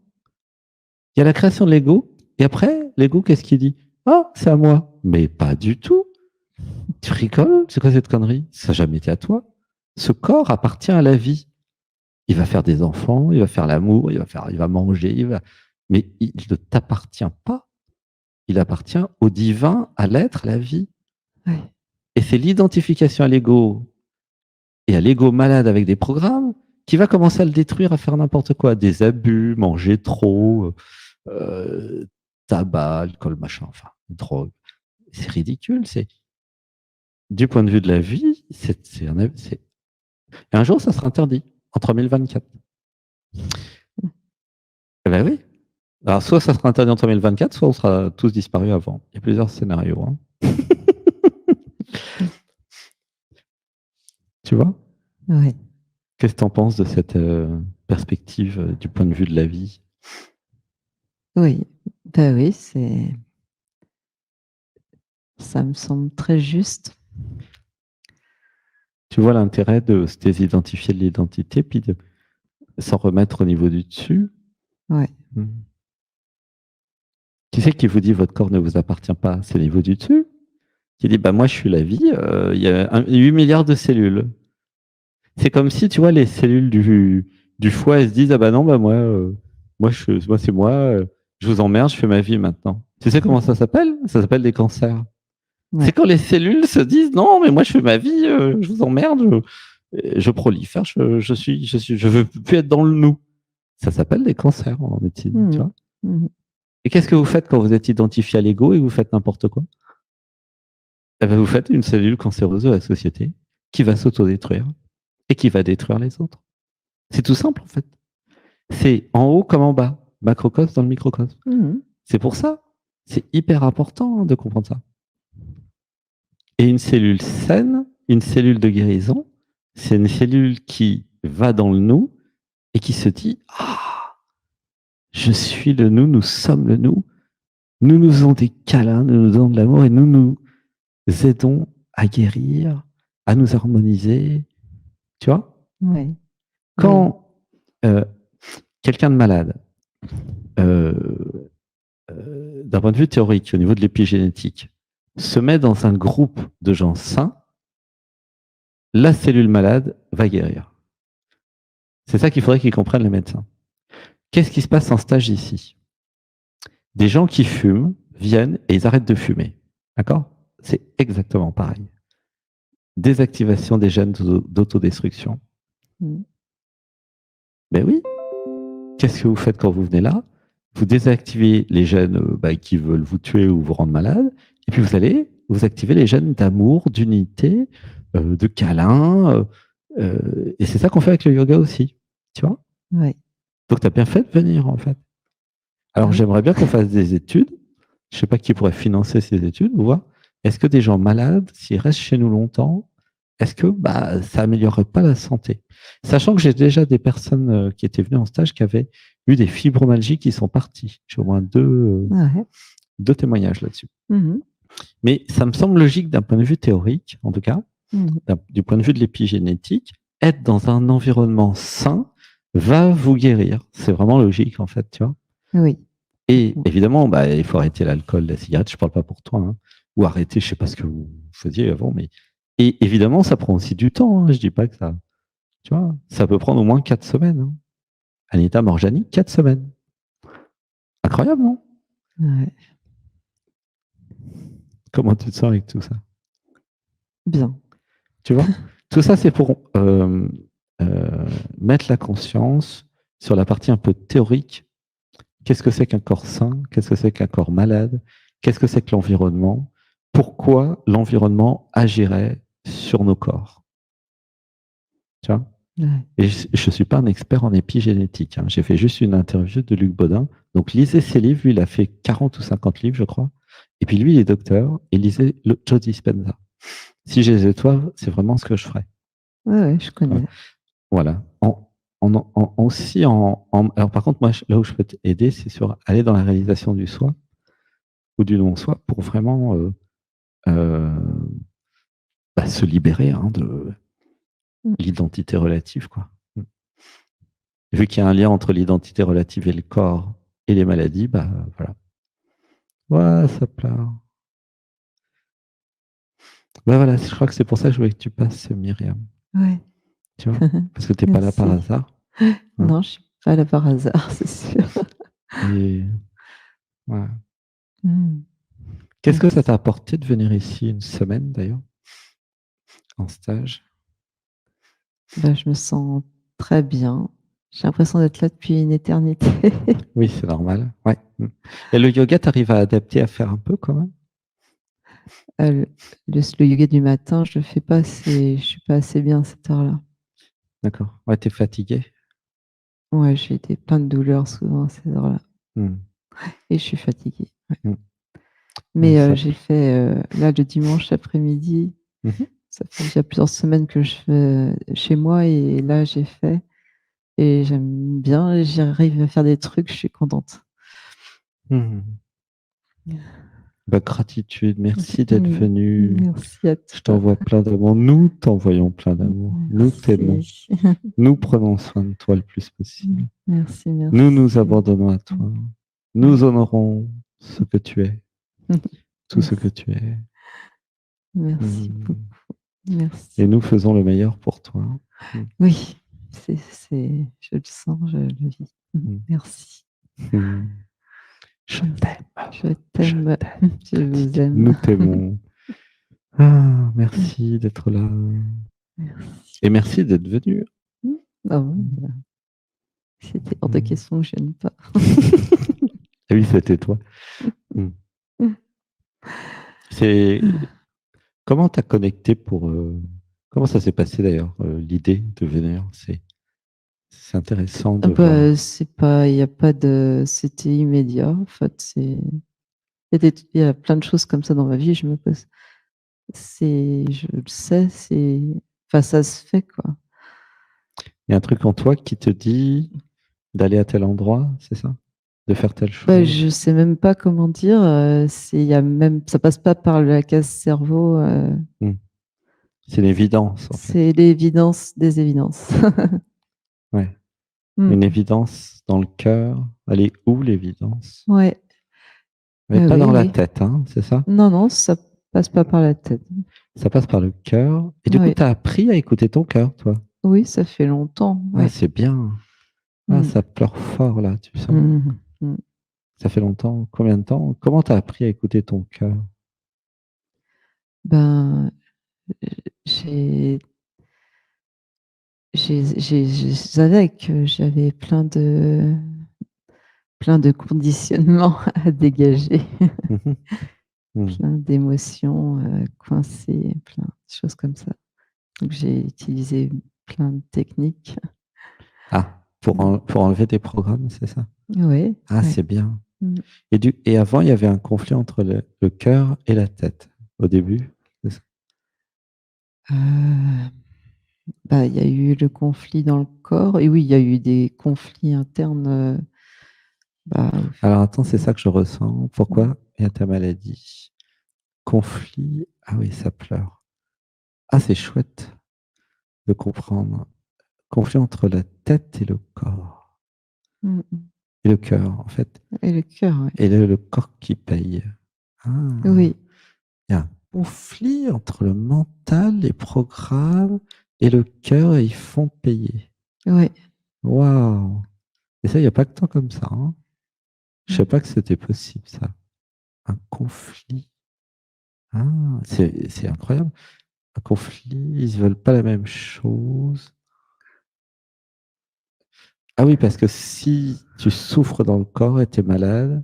Il y a la création de l'ego, et après, l'ego, qu'est-ce qu'il dit? Ah, c'est à moi. Mais pas du tout. Tu rigoles? C'est quoi cette connerie? Ça n'a jamais été à toi. Ce corps appartient à la vie. Il va faire des enfants, il va faire l'amour, il va manger, mais il ne t'appartient pas. Il appartient au divin, à l'être, à la vie. Ouais. Et c'est l'identification à l'ego et à l'ego malade avec des programmes qui va commencer à le détruire, à faire n'importe quoi. Des abus, manger trop, tabac, alcool, machin, enfin, drogue. C'est ridicule. Du point de vue de la vie, et un jour, ça sera interdit, en 3024. Eh ben oui. Alors, soit ça sera interdit en 2024, soit on sera tous disparus avant. Il y a plusieurs scénarios. Hein. Tu vois? Ouais. Qu'est-ce que tu en penses de cette perspective du point de vue de la vie? Oui. Ben oui, ça me semble très juste. Tu vois l'intérêt de se désidentifier de l'identité, puis de s'en remettre au niveau du dessus? Ouais. Qui c'est qui vous dit votre corps ne vous appartient pas? C'est le niveau du dessus qui dit bah moi je suis la vie, il y a 8 milliards de cellules. C'est comme si tu vois les cellules du foie elles se disent ah bah non bah moi c'est moi, je vous emmerde, je fais ma vie maintenant. Tu sais comment ça s'appelle? Ça s'appelle des cancers. Ouais. C'est quand les cellules se disent non mais moi je fais ma vie, je vous emmerde, Je prolifère, je veux plus être dans le nous. Ça s'appelle des cancers en médecine, tu vois. Et qu'est-ce que vous faites quand vous êtes identifié à l'ego et vous faites n'importe quoi? Eh ben, vous faites une cellule cancéreuse de la société qui va s'autodétruire et qui va détruire les autres. C'est tout simple, en fait. C'est en haut comme en bas, macrocosme dans le microcosme. C'est pour ça, c'est hyper important de comprendre ça. Et une cellule saine, une cellule de guérison, c'est une cellule qui va dans le nous et qui se dit « Ah, je suis le nous sommes le nous. Nous nous faisons des câlins, nous nous donnons de l'amour et nous nous aidons à guérir, à nous harmoniser. » Tu vois? Ouais. Quand quelqu'un de malade, d'un point de vue théorique, au niveau de l'épigénétique, se met dans un groupe de gens sains, la cellule malade va guérir. C'est ça qu'il faudrait qu'ils comprennent les médecins. Qu'est-ce qui se passe en stage ici? Des gens qui fument viennent et ils arrêtent de fumer. D'accord? C'est exactement pareil. Désactivation des gènes d'autodestruction. Ben oui. Qu'est-ce que vous faites quand vous venez là? Vous désactivez les gènes qui veulent vous tuer ou vous rendre malade, et puis vous allez vous activer les gènes d'amour, d'unité, de câlin, et c'est ça qu'on fait avec le yoga aussi, tu vois? Ouais. Donc tu as bien fait de venir, en fait. Alors j'aimerais bien qu'on fasse des études, je ne sais pas qui pourrait financer ces études, ou voir, est-ce que des gens malades, s'ils restent chez nous longtemps, est-ce que ça améliorerait pas la santé? Sachant que j'ai déjà des personnes qui étaient venues en stage qui avaient eu des fibromyalgies qui sont parties. J'ai au moins deux témoignages là-dessus. Mais ça me semble logique d'un point de vue théorique, en tout cas, du point de vue de l'épigénétique, être dans un environnement sain va vous guérir. C'est vraiment logique, en fait, tu vois. Oui. Et évidemment, il faut arrêter l'alcool, la cigarette, je ne parle pas pour toi, hein, ou arrêter, je ne sais pas ce que vous faisiez avant, mais... Et évidemment, ça prend aussi du temps, hein, je ne dis pas que ça... Tu vois, ça peut prendre au moins 4 semaines. Hein. Anita Morjani, 4 semaines. Incroyable, non? Ouais. Comment tu te sens avec tout ça? Bien. Tu vois? Tout ça, c'est pour mettre la conscience sur la partie un peu théorique. Qu'est-ce que c'est qu'un corps sain? Qu'est-ce que c'est qu'un corps malade? Qu'est-ce que c'est que l'environnement? Pourquoi l'environnement agirait sur nos corps? Tu vois? Ouais. Et je ne suis pas un expert en épigénétique. Hein. J'ai fait juste une interview de Luc Baudin. Donc, lisez ses livres. Lui, il a fait 40 ou 50 livres, je crois. Et puis, lui, il est docteur. Et lisez Joe Dispenza. Si j'ai les étoiles, c'est vraiment ce que je ferais. Ouais, je connais. Voilà. Alors, par contre, moi, là où je peux t'aider, c'est sur aller dans la réalisation du soi ou du non-soi pour vraiment se libérer de l'identité relative, quoi. Vu qu'il y a un lien entre l'identité relative et le corps et les maladies, voilà. Ouais, ça pleure. Voilà, je crois que c'est pour ça que je voulais que tu passes, Myriam. Ouais. Tu vois, parce que tu n'es pas là par hasard. Hein. Non, je ne suis pas là par hasard, c'est sûr. Et voilà. Qu'est-ce que ça t'a apporté de venir ici une semaine, d'ailleurs, en stage? Je me sens très bien. J'ai l'impression d'être là depuis une éternité. Oui, c'est normal. Ouais. Et le yoga, tu arrives à adapter, à faire un peu quand même? Le yoga du matin, je le fais pas assez, je suis pas assez bien à cette heure-là. D'accord. Ouais, tu es fatigué? Ouais, j'ai plein de douleurs souvent à ces heures-là. Et je suis fatiguée. Ouais. Mais j'ai fait, là, le dimanche après-midi, ça fait déjà plusieurs semaines que je fais chez moi et là, j'ai fait et j'aime bien, j'arrive à faire des trucs, je suis contente. Gratitude, merci d'être venu. Merci à toi. Je t'envoie plein d'amour. Nous t'envoyons plein d'amour. Nous t'aimons. Nous prenons soin de toi le plus possible. Merci. Nous nous abandonnons à toi. Nous honorons ce que tu es. Tout ce que tu es. Merci beaucoup. Merci. Et nous faisons le meilleur pour toi. Oui, je le sens, je le vis. Merci. Je t'aime. Je t'aime. Je vous aime. Nous t'aimons. Ah, merci d'être là. Merci. Et merci d'être venu. Ah bon, c'était hors de question que je vienne pas. Ah oui, c'était toi. C'est comment tu as connecté pour comment ça s'est passé d'ailleurs l'idée de venir c'est intéressant de voir. C'est pas, il y a pas de, c'était immédiat en fait. Il y a plein de choses comme ça dans ma vie. Je me pose, je le sais, enfin ça se fait quoi. Il y a un truc en toi qui te dit d'aller à tel endroit, c'est ça? De faire telle Bah, chose? je sais même pas comment dire. Il y a même, ça passe pas par la case cerveau. Hmm. C'est l'évidence en fait. C'est l'évidence des évidences. Ouais. Hmm. Une évidence dans le cœur. Elle est où l'évidence? Ouais. Mais pas Oui, dans la oui. tête, hein, c'est ça? Non, non, ça passe pas par la tête. Ça passe par le cœur. Et du coup, Oui, tu as appris à écouter ton cœur, toi. oui, ça fait longtemps. Ah, Oui. c'est bien. Ah, Hmm. ça pleure fort là, tu sens. Hmm. Hmm. Ça fait longtemps. Combien de temps? Comment tu as appris à écouter ton cœur? Ben, j'ai, je savais que j'avais plein de conditionnements à dégager, Mhm. Hmm. plein d'émotions coincées, plein de choses comme ça. Donc j'ai utilisé plein de techniques. Ah, pour enlever des programmes, c'est ça? Oui, Ah, oui. c'est bien. Mm. Et avant, il y avait un conflit entre le cœur et la tête, au début. C'est ça. Euh, Bah, il y a eu le conflit dans le corps, et oui, il y a eu des conflits internes. Bah, Alors, attends, c'est ça que je ressens. Pourquoi il y a ta maladie? Conflit. Ah oui, ça pleure. Ah, c'est chouette de comprendre. Conflit entre la tête et le corps. mm, mm. Et le cœur, en fait. Et le cœur, oui. Et le corps qui paye. Ah, Oui, il y a un conflit entre le mental, les programmes et le cœur, et ils font payer. oui. Waouh! Et ça, il n'y a pas que tant comme ça, hein. Je ne sais Mm. pas que c'était possible, ça. Un conflit. Ah, c'est incroyable. Un conflit, ils ne veulent pas la même chose. Ah oui, parce que si tu souffres dans le corps et tu es malade,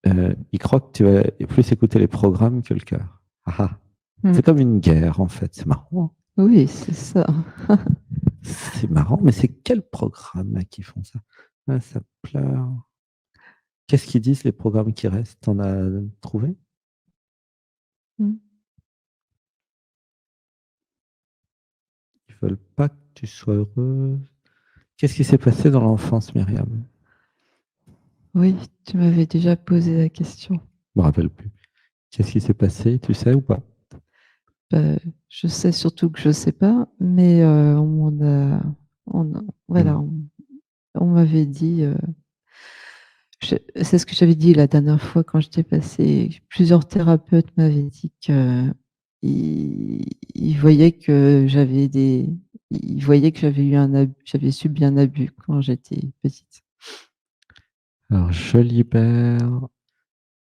ils croient que tu vas plus écouter les programmes que le cœur. Ah, ah. Mm. C'est comme une guerre, en fait. C'est marrant. Oui, c'est ça. C'est marrant, mais c'est quels programmes là, qui font ça? Ah, ça pleure. Qu'est-ce qu'ils disent les programmes qui restent? T'en as trouvé? Mm. Ils veulent pas que tu sois heureuse. Qu'est-ce qui s'est passé dans l'enfance, Myriam? Oui, tu m'avais déjà posé la question. Je me rappelle plus. Qu'est-ce qui s'est passé? Tu sais ou pas? Bah, je sais surtout que je sais pas, mais on m'en a, Hmm. voilà, on m'avait dit, c'est ce que j'avais dit la dernière fois quand j'étais passée. Plusieurs thérapeutes m'avaient dit que ils voyaient que ils voyaient que j'avais eu un abus, j'avais subi un abus quand j'étais petite. Alors, je libère.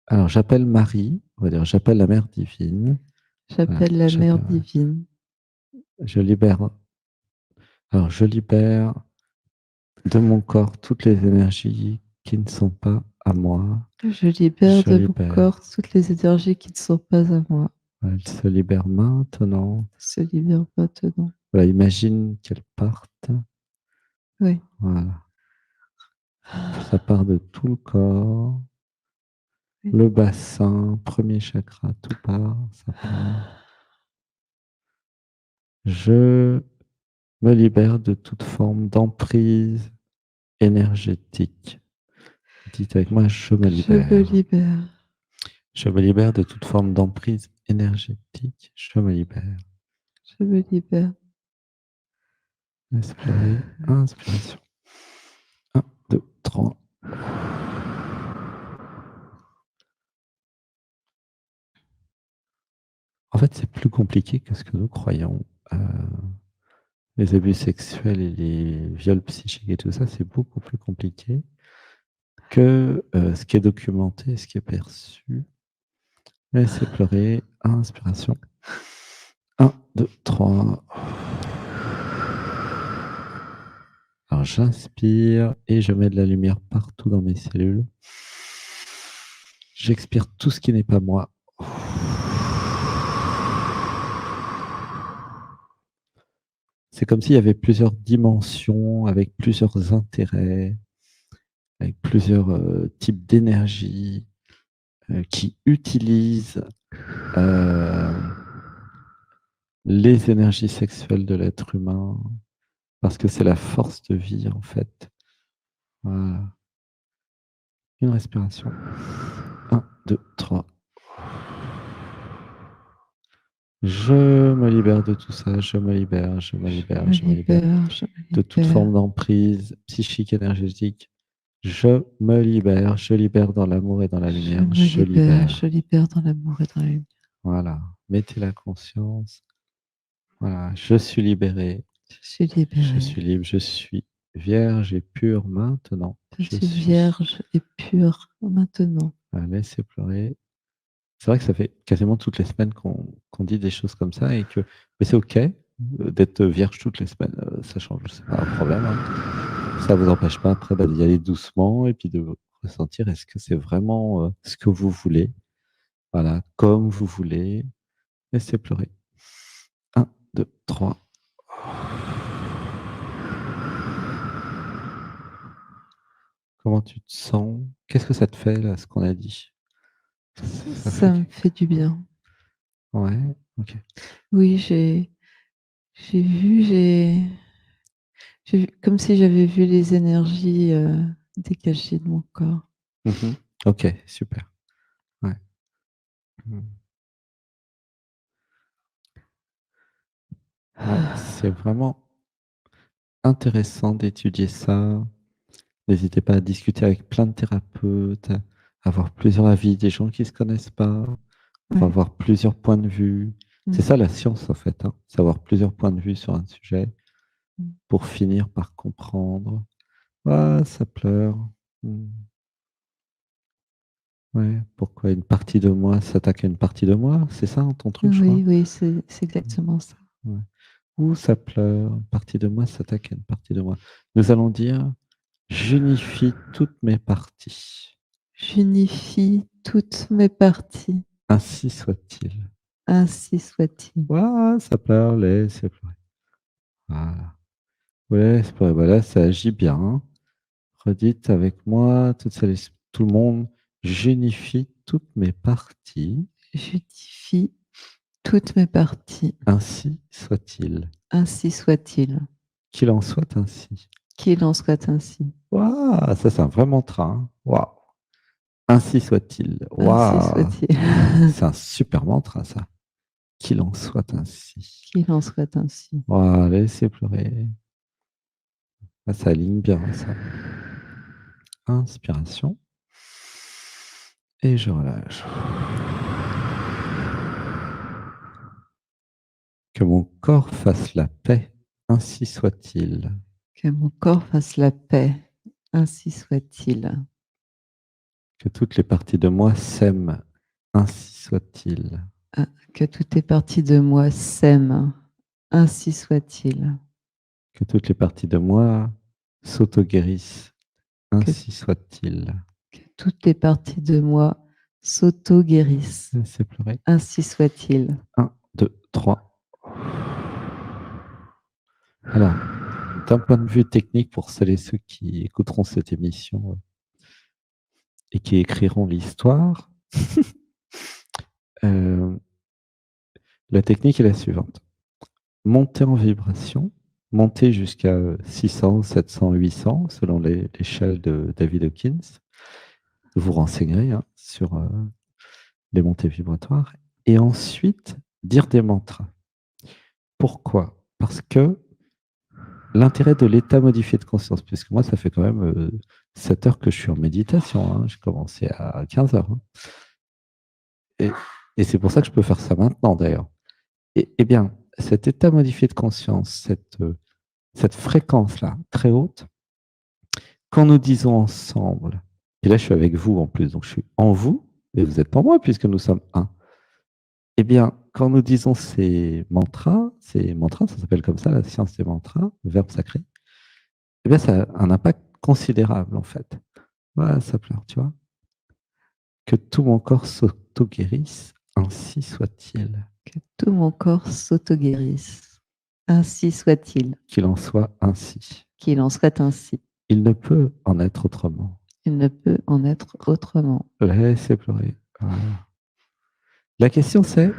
Alors, j'appelle Marie. On va dire, j'appelle la Mère divine. Voilà, J'appelle la mère divine. je libère. Alors, je libère de mon corps toutes les énergies qui ne sont pas à moi. Je libère Je de mon corps libère. toutes les énergies qui ne sont pas à moi. Elle se libère maintenant. Se libère maintenant. Voilà, imagine qu'elle parte. Oui. Voilà. Ça part de tout le corps. Oui. Le bassin, premier chakra, tout part, ça part. Je me libère de toute forme d'emprise énergétique. Dites avec moi, je me Je me libère. libère. Je me libère de toute forme d'emprise énergétique. Je me libère. Je me libère. Inspirez, inspiration. Un, 2, 3. En fait, c'est plus compliqué que ce que nous croyons. Les abus sexuels et les viols psychiques et tout ça, c'est beaucoup plus compliqué que ce qui est documenté, ce qui est perçu. Laissez pleurer. Inspiration. 1, 2, 3. Alors, j'inspire et je mets de la lumière partout dans mes cellules. J'expire tout ce qui n'est pas moi. C'est comme s'il y avait plusieurs dimensions, avec plusieurs intérêts, avec plusieurs types d'énergie qui utilisent les énergies sexuelles de l'être humain, parce que c'est la force de vie, en fait. Voilà. Une respiration. 1, 2, 3. Je me libère de tout ça, je me libère, je me libère, je me libère de toute forme d'emprise psychique, énergétique. Je me libère, je libère dans l'amour et dans la lumière, je libère. Je libère dans l'amour et dans la lumière. Voilà, mettez la conscience. Voilà, je suis libéré. Je suis libérée. Je suis libre, je suis vierge et pure maintenant. Je suis vierge et pure maintenant. Laissez pleurer. C'est vrai que ça fait quasiment toutes les semaines qu'on dit des choses comme ça et que mais c'est OK d'être vierge toutes les semaines. Ça change, c'est pas un problème. Hein. Ça vous empêche pas après d'y aller doucement et puis de ressentir est-ce que c'est vraiment ce que vous voulez. Voilà, comme vous voulez. Laissez pleurer. 1, 2, 3. Comment tu te sens? Qu'est-ce que ça te fait là, ce qu'on a dit? Ça me fait du bien. Ouais, ok. Oui, j'ai vu, comme si j'avais vu les énergies dégagées de mon corps. Ok, super. Ouais. Ouais, c'est vraiment intéressant d'étudier ça. N'hésitez pas à discuter avec plein de thérapeutes, à avoir plusieurs avis, des gens qui ne se connaissent pas, pour avoir plusieurs points de vue. C'est ça la science, en fait, hein, c'est avoir plusieurs points de vue sur un sujet pour finir par comprendre. Ah, ça pleure. Ouais, pourquoi une partie de moi s'attaque à une partie de moi? C'est ça, ton truc, je crois? Oui, c'est exactement ça. Ouais. Ou ça pleure, une partie de moi s'attaque à une partie de moi. Nous allons dire j'unifie toutes mes parties. J'unifie toutes mes parties. Ainsi soit-il. Ainsi soit-il. Waouh, ça pleure, laissez pleurer. Voilà. Ouais, c'est pas, voilà, ça agit bien. Redites avec moi, tout le monde, j'unifie toutes mes parties. J'unifie toutes mes parties. Ainsi soit-il. Ainsi soit-il. Qu'il en soit ainsi. Qu'il en soit ainsi. Waouh, ça c'est un vrai mantra. Hein. Waouh. Ainsi soit-il. Waouh. Ainsi soit-il. C'est un super mantra, ça. Qu'il en soit ainsi. Qu'il en soit ainsi. Waouh, laissez pleurer. Ah, ça aligne bien, ça. Inspiration. Et je relâche. Que mon corps fasse la paix. Ainsi soit-il. Que mon corps fasse la paix. Ainsi soit-il. Que toutes les parties de moi s'aiment. Ainsi soit-il. Que toutes les parties de moi s'aiment. Ainsi soit-il. Que toutes les parties de moi s'auto-guérissent. Ainsi soit-il. Que toutes les parties de moi s'auto-guérissent. Laissez pleurer. Ainsi soit-il. 1, 2, 3. Alors, d'un point de vue technique, pour celles et ceux qui écouteront cette émission et qui écriront l'histoire, la technique est la suivante. Monter en vibration, monter jusqu'à 600, 700, 800, selon l'échelle de David Hawkins. Vous renseignerez sur les montées vibratoires. Et ensuite, dire des mantras. Pourquoi? Parce que l'intérêt de l'état modifié de conscience, puisque moi, ça fait quand même 7 heures que je suis en méditation. Hein. J'ai commencé à 15 heures. Hein. Et c'est pour ça que je peux faire ça maintenant, d'ailleurs. Eh bien, cet état modifié de conscience, cette fréquence-là, très haute, quand nous disons ensemble, et là, je suis avec vous en plus, donc je suis en vous, et vous êtes en moi, puisque nous sommes un. Eh bien, quand nous disons ces mantras, ça s'appelle comme ça, la science des mantras, le verbe sacré, eh bien, ça a un impact considérable, en fait. Voilà, ça pleure, tu vois. Que tout mon corps s'auto-guérisse, ainsi soit-il. Que tout mon corps s'auto-guérisse. Ainsi soit-il. Qu'il en soit ainsi. Qu'il en soit ainsi. Il ne peut en être autrement. Il ne peut en être autrement. Laissez pleurer. Voilà. La question c'est,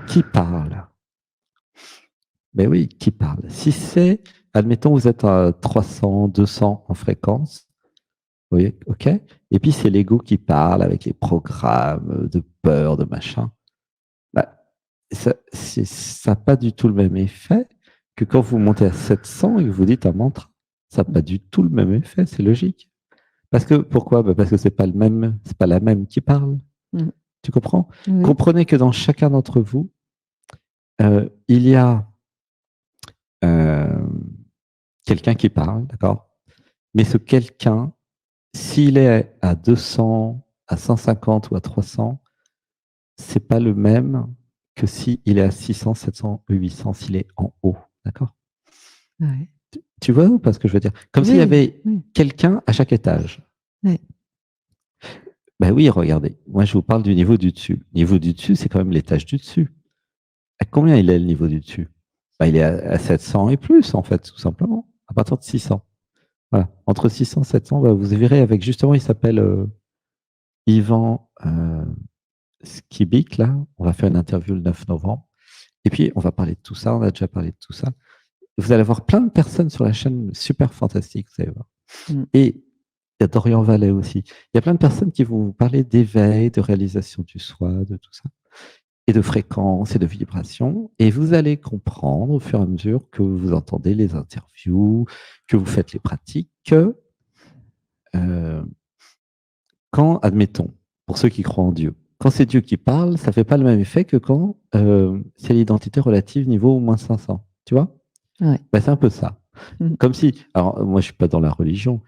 qui parle? Ben oui, qui parle? Si c'est, admettons, vous êtes à 300, 200 en fréquence, vous voyez, ok? Et puis c'est l'ego qui parle avec les programmes de peur, de machin. Bah, ça n'a pas du tout le même effet que quand vous montez à 700 et que vous dites un mantra. Ça n'a pas du tout le même effet, c'est logique. Parce que, pourquoi? Bah parce que c'est pas la même qui parle. Tu comprends? Oui. Comprenez que dans chacun d'entre vous, il y a quelqu'un qui parle, d'accord? Mais ce quelqu'un, s'il est à 200, à 150 ou à 300, c'est pas le même que s'il est à 600, 700, 800, s'il est en haut, d'accord? Ouais. Tu vois ou pas ce que je veux dire? Comme s'il y avait quelqu'un à chaque étage. Oui. Ben oui, regardez, moi je vous parle du niveau du dessus. Le niveau du dessus, c'est quand même l'étage du dessus. À combien il est le niveau du dessus? Ben, il est à 700 et plus, en fait, tout simplement, à partir de 600. Voilà, entre 600 et 700, ben, vous verrez avec, justement, il s'appelle Yvan Skibik, là. On va faire une interview le 9 novembre. Et puis, on va parler de tout ça, on a déjà parlé de tout ça. Vous allez avoir plein de personnes sur la chaîne super fantastiques, vous allez voir. Et il y a Dorian Vallet aussi. Il y a plein de personnes qui vont vous parler d'éveil, de réalisation du soi, de tout ça, et de fréquence et de vibration. Et vous allez comprendre au fur et à mesure que vous entendez les interviews, que vous faites les pratiques, que quand, admettons, pour ceux qui croient en Dieu, quand c'est Dieu qui parle, ça ne fait pas le même effet que quand c'est l'identité relative niveau moins 500. Tu vois? Ouais. Ben, c'est un peu ça. Comme si, alors moi je ne suis pas dans la religion,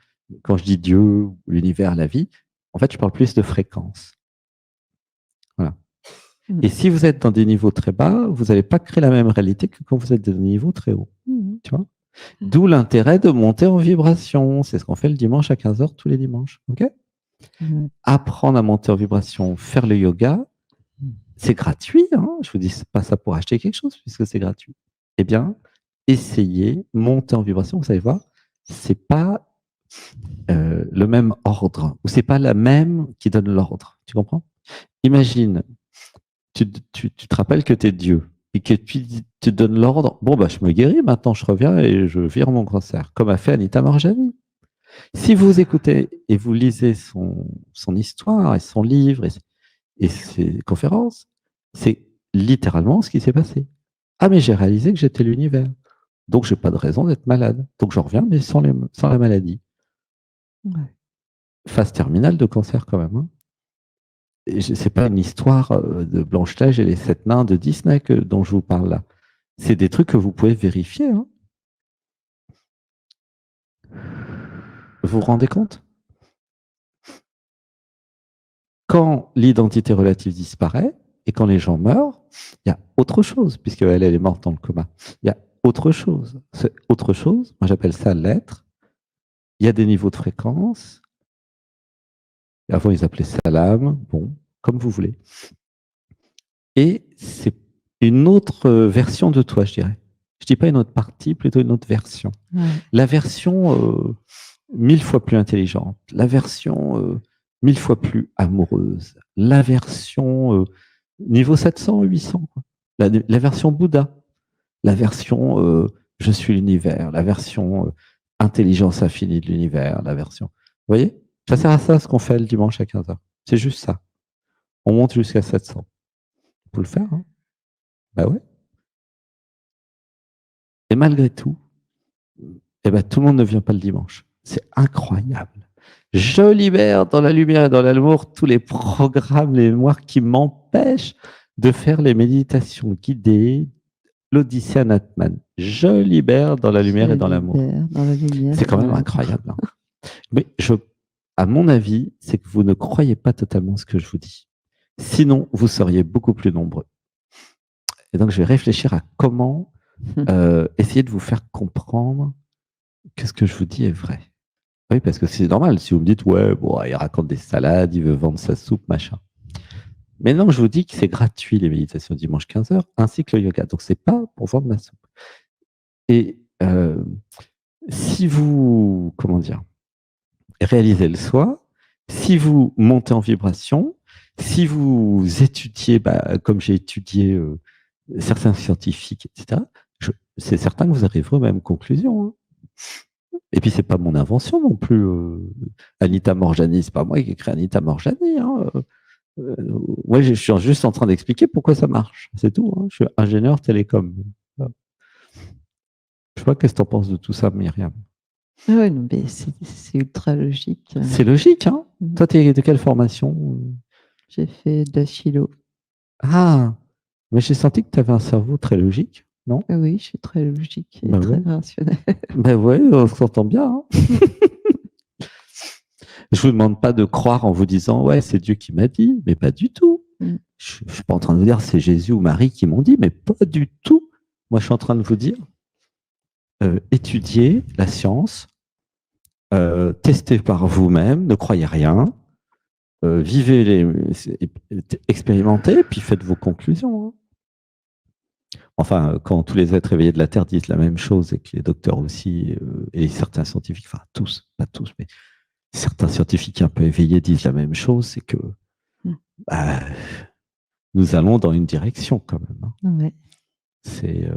quand je dis Dieu, l'univers, la vie, en fait je parle plus de fréquence. Voilà. Et si vous êtes dans des niveaux très bas, vous n'allez pas créer la même réalité que quand vous êtes dans des niveaux très hauts. Tu vois? D'où l'intérêt de monter en vibration. C'est ce qu'on fait le dimanche à 15h tous les dimanches. Ok? Apprendre à monter en vibration, faire le yoga, c'est gratuit. Hein, je vous dis pas ça pour acheter quelque chose puisque c'est gratuit. Eh bien, essayez, monter en vibration. Vous allez voir, c'est pas le même ordre ou c'est pas la même qui donne l'ordre. Tu comprends? Imagine, tu te rappelles que tu es Dieu et que tu donnes l'ordre. Bon, bah, je me guéris, maintenant je reviens et je vire mon cancer, comme a fait Anita Morjani. Si vous écoutez et vous lisez son histoire et son livre et ses conférences, c'est littéralement ce qui s'est passé. Ah, mais j'ai réalisé que j'étais l'univers. Donc, j'ai pas de raison d'être malade. Donc, je reviens, mais sans la maladie. Ouais. Phase terminale de cancer, quand même. Hein. C'est pas une histoire de Blanche-Neige et les 7 nains de Disney dont je vous parle là. C'est des trucs que vous pouvez vérifier. Hein. Vous vous rendez compte? Quand l'identité relative disparaît et quand les gens meurent, il y a autre chose, puisqu'elle est morte dans le coma. Il y a autre chose. C'est autre chose, moi j'appelle ça l'être. Il y a des niveaux de fréquence. Avant, ils appelaient ça l'âme. Bon, comme vous voulez. Et c'est une autre version de toi, je dirais. Je ne dis pas une autre partie, plutôt une autre version. Ouais. La version 1000 fois plus intelligente, la version 1000 fois plus amoureuse, la version niveau 700, 800, quoi. La version Bouddha, la version je suis l'univers, la version intelligence infinie de l'univers, la version... Vous voyez? Ça sert à ça ce qu'on fait le dimanche à 15h. C'est juste ça. On monte jusqu'à 700. Faut le faire, hein? Bah ouais. Et malgré tout, eh ben, tout le monde ne vient pas le dimanche. C'est incroyable. Je libère dans la lumière et dans l'amour tous les programmes, les mémoires qui m'empêchent de faire les méditations guidées, l'Odyssée à Natman. Je libère dans la lumière et dans l'amour. C'est quand même incroyable. Hein. Mais à mon avis, c'est que vous ne croyez pas totalement ce que je vous dis. Sinon, vous seriez beaucoup plus nombreux. Et donc, je vais réfléchir à comment essayer de vous faire comprendre que ce que je vous dis est vrai. Oui, parce que c'est normal. Si vous me dites, ouais, bon, il raconte des salades, il veut vendre sa soupe, machin. Mais non, je vous dis que c'est gratuit, les méditations dimanche 15h, ainsi que le yoga. Donc, c'est pas pour vendre ma soupe. Et si vous, comment dire, réalisez le soi, si vous montez en vibration, si vous étudiez, comme j'ai étudié certains scientifiques, etc., c'est certain que vous arriverez aux mêmes conclusions. Hein. Et puis, c'est pas mon invention non plus. Anita Morjani, c'est pas moi qui ai créé Anita Morjani. Hein. Moi, je suis juste en train d'expliquer pourquoi ça marche. C'est tout. Hein. Je suis ingénieur télécom. Je sais pas qu'est-ce que tu en penses de tout ça, Myriam. Ah ouais, non, mais c'est ultra logique. C'est logique, hein. Toi, tu es de quelle formation? J'ai fait de la philo. Ah, mais j'ai senti que tu avais un cerveau très logique, non? Oui, je suis très logique et très rationnelle. Ben ouais, on s'entend bien. Hein. Je vous demande pas de croire en vous disant, ouais, c'est Dieu qui m'a dit, mais pas du tout. Je suis pas en train de vous dire c'est Jésus ou Marie qui m'ont dit, mais pas du tout. Moi, je suis en train de vous dire, étudiez la science, testez par vous-même, ne croyez rien, vivez expérimentez, puis faites vos conclusions. Hein. Enfin, quand tous les êtres éveillés de la Terre disent la même chose et que les docteurs aussi, et certains scientifiques, enfin tous, pas tous, mais certains scientifiques un peu éveillés disent la même chose, c'est que nous allons dans une direction quand même. Hein. Ouais. C'est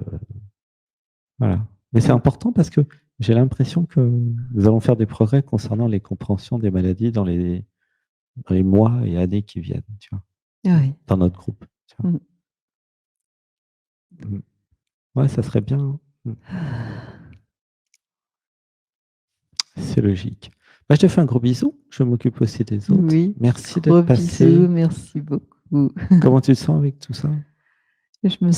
voilà. Mais c'est important parce que j'ai l'impression que nous allons faire des progrès concernant les compréhensions des maladies dans les mois et années qui viennent, tu vois, dans notre groupe. Tu vois. Ouais, ça serait bien. C'est logique. Je te fais un gros bisou. Je m'occupe aussi des autres. Oui. Merci d'être passé. Bisous, merci beaucoup. Comment tu te sens avec tout ça? Je me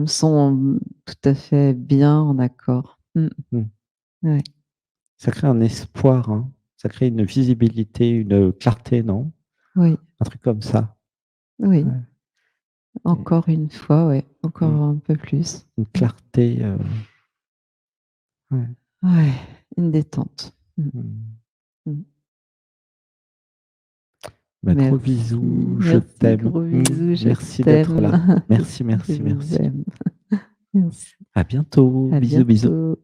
sens tout à fait bien en accord. Ouais. Ça crée un espoir, hein. Ça crée une visibilité, une clarté, non? Oui. Un truc comme ça. Oui. Ouais. Encore une fois, ouais. Encore un peu plus. Une clarté. Ouais. Une détente. Gros bisous, je t'aime. Gros bisous, merci d'être là. Merci. Merci. À bientôt. Bisous.